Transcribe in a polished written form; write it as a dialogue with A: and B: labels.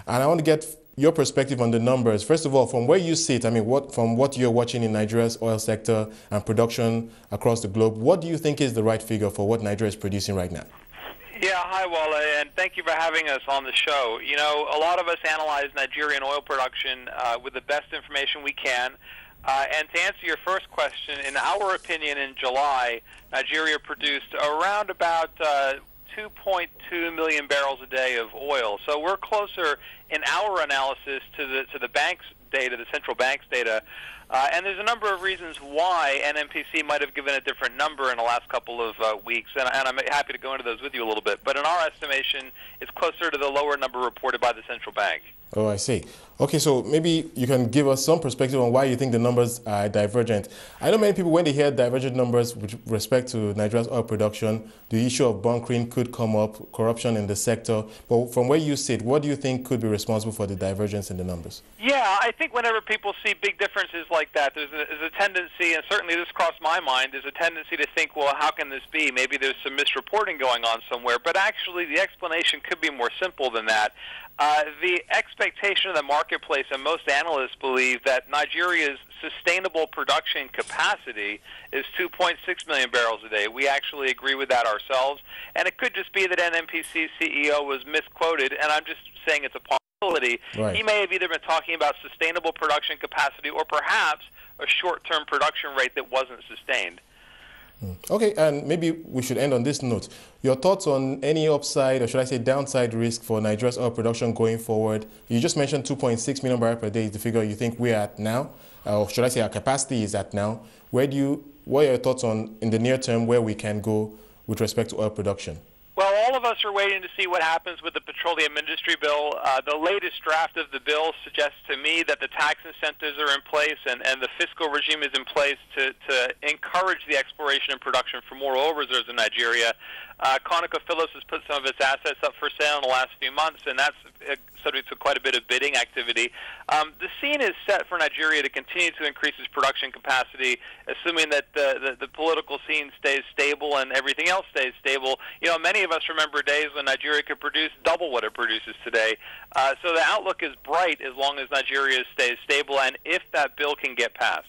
A: And I want to get your perspective on the numbers. First of all, from where you sit, I mean, from what you're watching in Nigeria's oil sector and production across the globe, what do you think is the right figure for what Nigeria is producing right now?
B: Yeah, hi, Wole, and thank you for having us on the show. You know, a lot of us analyze Nigerian oil production with the best information we can. And to answer your first question, in our opinion, in July, Nigeria produced around about 2.2 million barrels a day of oil. So we're closer in our analysis to the bank's data, the central bank's data. And there's a number of reasons why NMPC might have given a different number in the last couple of weeks, and I'm happy to go into those with you a little bit. But in our estimation, it's closer to the lower number reported by the central bank.
A: Oh, I see. Okay, so maybe you can give us some perspective on why you think the numbers are divergent. I know many people, when they hear divergent numbers with respect to Nigeria's oil production, the issue of bunkering could come up, corruption in the sector. But from where you sit, what do you think could be responsible for the divergence in the numbers?
B: Yeah, I think whenever people see big differences like that, there's a tendency, and certainly this crossed my mind, there's a tendency to think, well, how can this be? Maybe there's some misreporting going on somewhere. But actually, the explanation could be more simple than that. The expectation of the marketplace, and most analysts believe, that Nigeria's sustainable production capacity is 2.6 million barrels a day. We actually agree with that ourselves. And it could just be that NMPC's CEO was misquoted, and I'm just saying it's a possibility.
A: Right.
B: He may have either been talking about sustainable production capacity or perhaps a short-term production rate that wasn't sustained.
A: Okay, and maybe we should end on this note. Your thoughts on any upside, or should I say downside risk for Nigeria's oil production going forward? You just mentioned 2.6 million barrels per day is the figure you think we're at now, or should I say our capacity is at now. What are your thoughts on, in the near term, where we can go with respect to oil production?
B: Well, all of us are waiting to see what happens with the petroleum industry bill. The latest draft of the bill suggests to me that the tax incentives are in place and the fiscal regime is in place to encourage the exploration and production for more oil reserves in Nigeria. ConocoPhillips has put some of its assets up for sale in the last few months, and that's subject to quite a bit of bidding activity. The scene is set for Nigeria to continue to increase its production capacity, assuming that the political scene stays stable and everything else stays stable. You know, many of us remember days when Nigeria could produce double what it produces today. So the outlook is bright as long as Nigeria stays stable and if that bill can get passed.